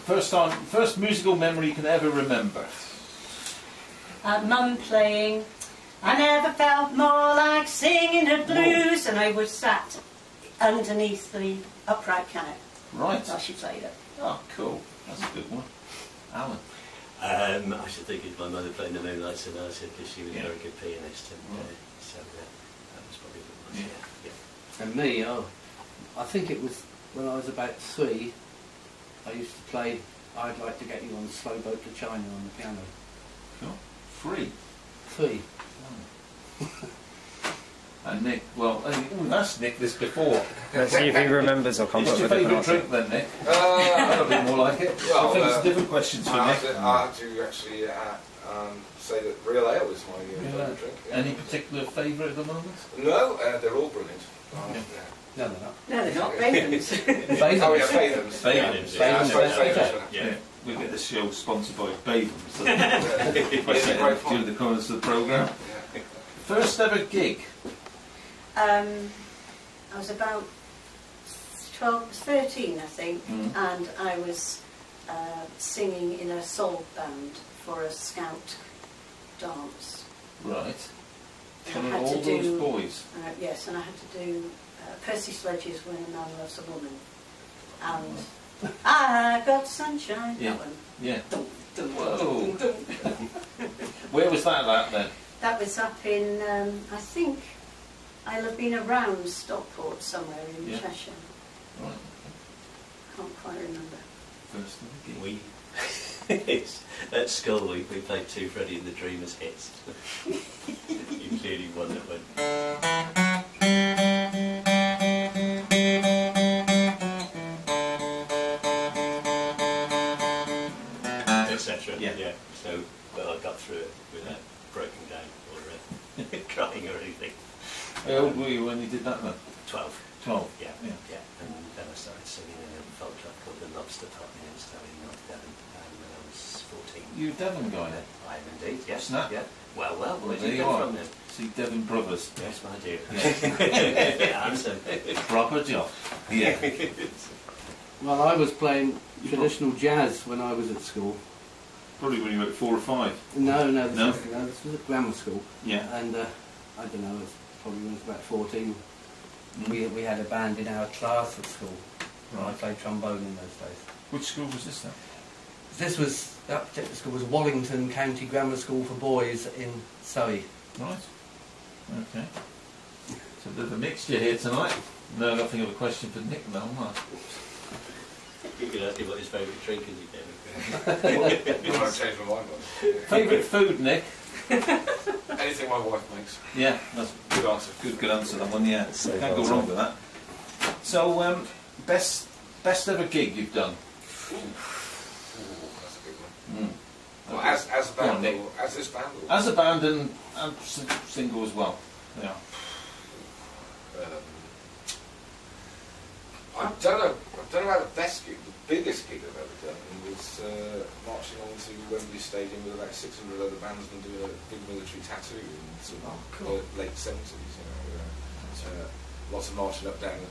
First musical memory you can ever remember? Mum playing I never felt more like singing the blues, and I was sat underneath the upright piano while she played it. Oh, cool. That's a good one. Alan? I should think it's my mother playing the Moonlight Sonata because she was a very good pianist, and so that was probably a good one. Yeah. And me, I think it was when I was about 3, I used to play I'd Like to Get You on Slow Boat to China on the piano. Cool. 3. Oh. And Nick, well, we've asked Nick this before. Let's see if he remembers or comes up What's with your a different favourite answer. drink then, Nick? A bit more like it. Well, I think it's different questions for Nick. I have to actually say that real ale is my favourite drink. Yeah. Any particular favourite at the moment? No, they're all brilliant. No, they're not. No, they're not. Bathens. Oh, yeah, Bathens. Bathens. Yeah. We get this show sponsored by Bathens. During the corners of the programme. First ever gig? I was about 13, I think, and I was singing in a soul band for a scout dance. Right. And all those boys? Yes, and I had to do Percy Sledge's When a Man Loves a Woman. And I Got Sunshine, that one. Yeah. Dum, dum, Whoa. dum, dum. Where was that at then? That was up in, I think, I'll have been around Stockport somewhere in Cheshire. Right. Can't quite remember. First ever gig. At school we played 2 Freddie and the Dreamers hits, including one that went. Etc. Yeah. So, but I got through it without broken down or crying or anything. How old were you when you did that then? 12. 12? Yeah. And then I started singing in a folk club called the Lobster Pot in Stowe in North Devon when I was 14. You a Devon guy then? I am indeed, yes. Snap? Yeah. Well, where there did you come from then? See, Devon Brothers. Yes, my dear. Yeah, I'm so proper job. Yeah. Well, I was playing traditional jazz when I was at school. Probably when you were 4 or 5. No, this was at grammar school. Yeah. And I don't know, it was probably when I was about 14. We had a band in our class at school. Right. I played trombone in those days. Which school was this then? That particular school was Wallington County Grammar School for Boys in Surrey. Right. Okay. So a bit of a mixture here tonight. No, I don't think of a question for Nick now, am I? You can ask him what his favourite drink is again. I won't change my mind. Favourite food, Nick? Anything my wife makes. Yeah, that's a good answer. Good answer, that one, yeah. So can't go wrong with that. So, best ever gig you've done? That's a good one. Well, as a band, or as this band? Or? As a band and single as well. Yeah. I don't know about the best gig. The biggest gig I've ever done was marching onto Wembley Stadium with about 600 other bands and doing a big military tattoo in sort of late 70s. Lots of marching up and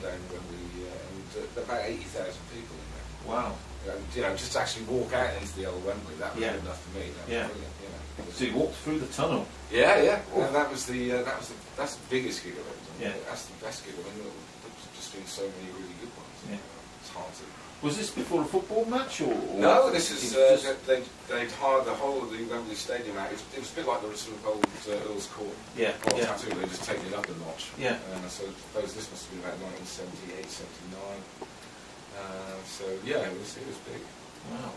down Wembley, and about 80,000 people in there. Wow. Just to actually walk out into the old Wembley, that was good enough for me. That was brilliant. So you walked through the tunnel. Yeah. And that's the biggest gig I've ever done. Yeah. That's the best gig. I mean, there's just been so many really good ones. Yeah. It's hard to. Was this before a football match or No, this is they'd hired the whole of the Wembley Stadium out. It was a bit like the sort of old Earl's Court tattoo. They just taken it up a notch. Yeah. So I suppose this must have been about 1978, 79. So yeah, it was big. Wow.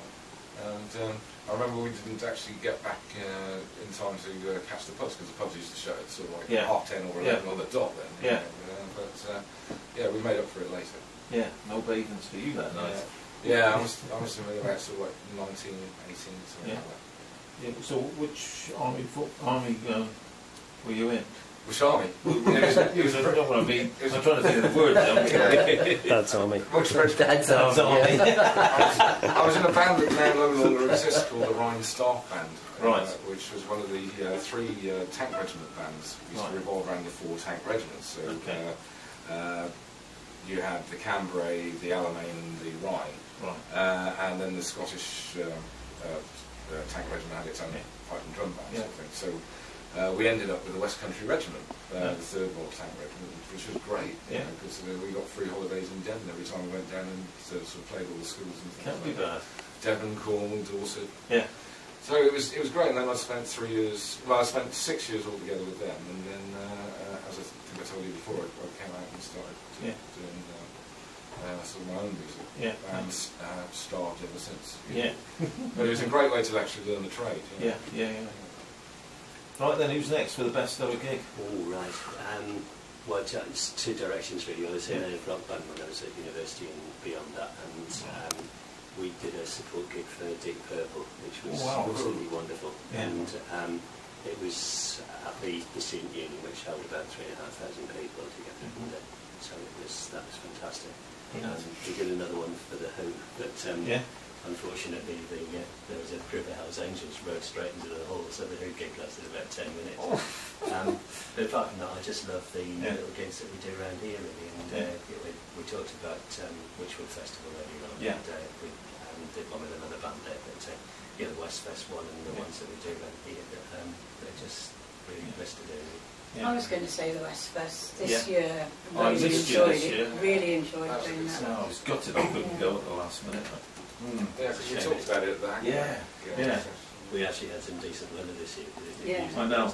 And I remember we didn't actually get back in time to catch the pubs because the pubs used to shut at sort of like 10:30 or 11 on the dot then. But we made up for it later. Yeah, no bathings for you that night. Yeah, I was thinking about sort of like 19, 18, something like that. Yeah. So which army were you in? Which army? I'm trying to think of the word now. Dad's army. Dad's army. I was in a band that now no longer exists called the Rhine Staff Band, which was one of the 3 tank regiment bands. It used to revolve around the 4 tank regiments. So you had the Cambrai, the Alamein and the Rhine. Right. And then the Scottish tank regiment had its own pipe and drum band sort of thing. So we ended up with the West Country Regiment, the 3rd Royal Tank Regiment, which was great, because we got free holidays in Devon every time we went down and sort of played all the schools and things. Can't be bad. Devon, Cornwall, Dorset. Yeah. So it was great, and then I spent 3 years. Well, I spent 6 years altogether with them, and then as I think I told you before, I came out and started doing sort of my own music, and starred ever since. Yeah. But it was a great way to actually learn the trade. Yeah. Right then, who's next for the best ever gig? Oh, right. Well, it's 2 directions really. I was in a rock band when I was at university and beyond that, and we did a support gig for Deep Purple, which was absolutely wonderful. Yeah. And it was at the student union, which held about 3,500 people together. So that was fantastic. We did another one for the Who, but unfortunately there was a group of Hells Angels rode straight into the hall, so the Who gig lasted about 10 minutes. But apart from that, I just love the little gigs that we do around here really, and we talked about Witchwood Festival earlier on, and we did one with another band there, but the Westfest one and the ones that we do around here, they're just really best to do. I was going to say the Westfest this year. Really enjoyed doing that. Oh, it's got to be couldn't go at the last minute. Yeah, because we talked about it at the Yeah. We actually had some decent weather this year. I know.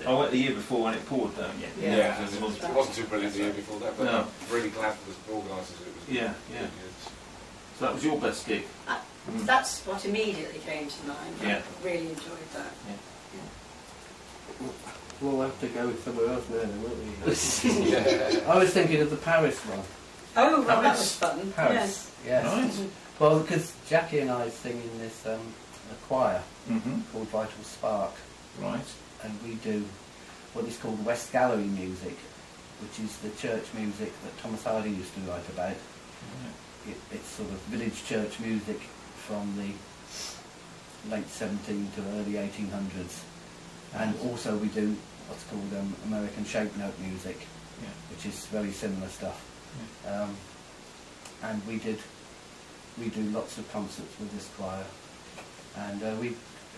I went the year before when it poured down. It wasn't too brilliant the year before that, but I'm really glad for the organisers. It was really good. So that was your best gig? That's what immediately came to mind. Yeah. I really enjoyed that. We'll have to go somewhere else now, won't we? I was thinking of the Paris one. Oh, well, that was fun. Paris. Yes. Right. Well, because Jackie and I sing in this a choir called Vital Spark. Right. And we do what is called West Gallery music, which is the church music that Thomas Hardy used to write about. It's sort of village church music from the late 17th to early 1800s. And also we do what's called American shape note music, which is very similar stuff. And we do lots of concerts with this choir. And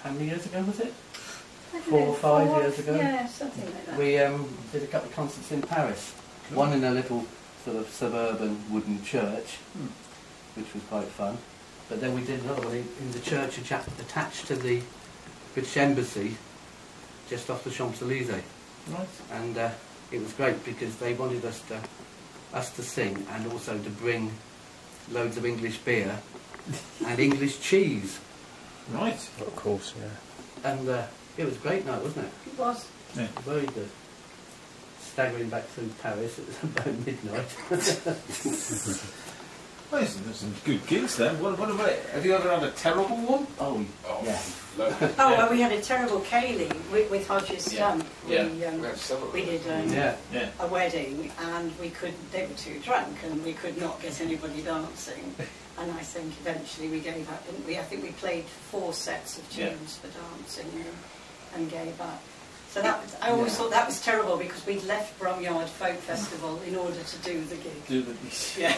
how many years ago was it? 4 or 5 years ago? Yeah, something like that. We did a couple of concerts in Paris. One in a little sort of suburban wooden church, which was quite fun. But then we did another one in the church attached to the British Embassy, just off the Champs-Élysées. Right. And it was great because they wanted us to sing and also to bring loads of English beer and English cheese. Right. Of course, yeah. And it was a great night, wasn't it? It was. Yeah. Very good. Staggering back through Paris, it was about midnight. Well, there's some good gigs then. What about, have you ever had a terrible one? Oh yeah. Oh, well, we had a terrible Kaylee with Hodges' son. We did a wedding, and they were too drunk, and we could not get anybody dancing. And I think eventually we gave up, didn't we? I think we played 4 sets of tunes for dancing and gave up. So I always thought that was terrible because we'd left Bromyard Folk Festival in order to do the gig. Yeah.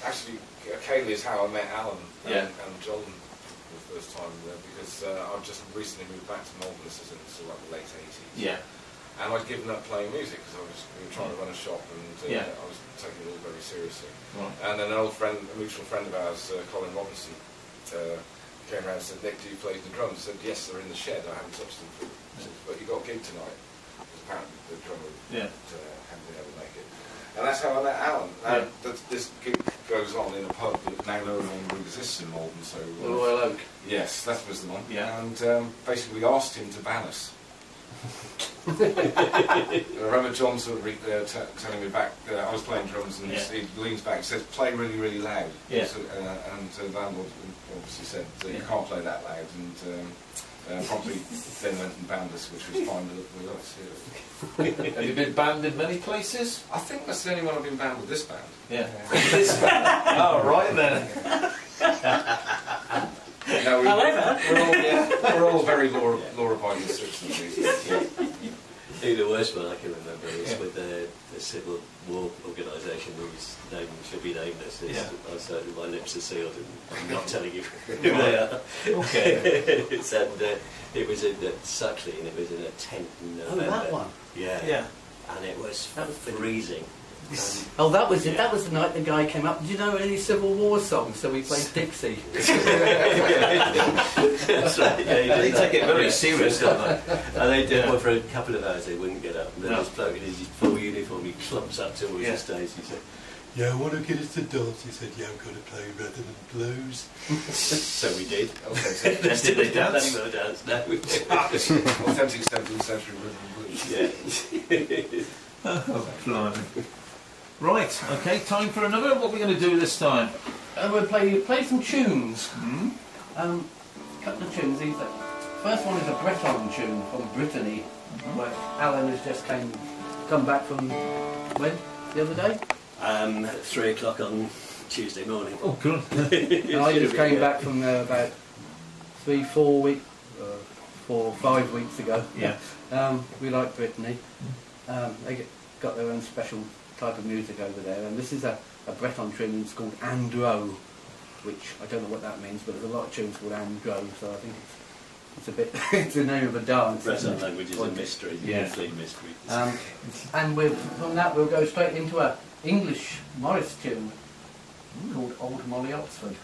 Actually, Kaylee is how I met Alan and John the first time because I've just recently moved back to Melbourne. This is in sort of like the late 80s. Yeah. And I'd given up playing music because we were trying to run a shop and I was taking it all very seriously. Right. And then a mutual friend of ours, Colin Robinson, came around and said, "Nick, do you play the drums?" I said, "Yes, they're in the shed. I haven't touched them." Said, "But you got a gig tonight." Because apparently the drummer hadn't been able to make it. And that's how I met Alan. This gig goes on in a pub that now no longer exists in Malden. So the Royal Oak. Yes, that was the one. Yeah. And basically we asked him to ban us. I remember John sort of telling me back, I was playing drums and he leans back and says, "Play really, really loud." Yeah. So, and the landlord obviously said, "You can't play that loud," and promptly then went and banned us, which was fine with us. Yeah. Have you been banned in many places? I think that's the only one I've been banned with this band. Yeah. This band? Oh, right then. No, we're all very law-abiding citizens. I think the worst one I can remember is with the civil war organisation whose name should be nameless. I'm certain my lips are sealed and I'm not telling you who they are. Okay. It was in Suckley, and it was in a tent in November. Oh, that one? Yeah. And it was freezing. Oh, that was it. That was the night the guy came up. Did you know any Civil War songs? So we played Dixie. That's right. Yeah, they take it very serious, don't they? And they did one for a couple of hours. They wouldn't get up. And then this bloke in his full uniform, he clumps up towards the stage. He said, "Yeah, I want to get us to dance." He said, "Yeah, I've got to play rhythm and blues." So we did. Okay. Did they dance? No dance. No. Authentic 17th century rhythm and blues. Yeah. Oh, blimey. Right, okay, time for another. What are we going to do this time? We'll play some tunes. Couple of tunes. First one is a Breton tune from Brittany, where Alan has just come back from when? The other day? 3 o'clock on Tuesday morning. Oh, good. And I just came back from there about 4 or 5 weeks ago. Yeah. We like Brittany. They got their own special type of music over there, and this is a Breton tune. It's called Andro, which I don't know what that means, but there's a lot of tunes called Andro, so I think it's a bit it's the name of a dance. Breton language is a mystery. Yeah, mystery. And from that we'll go straight into a English Morris tune called Old Molly Oxford.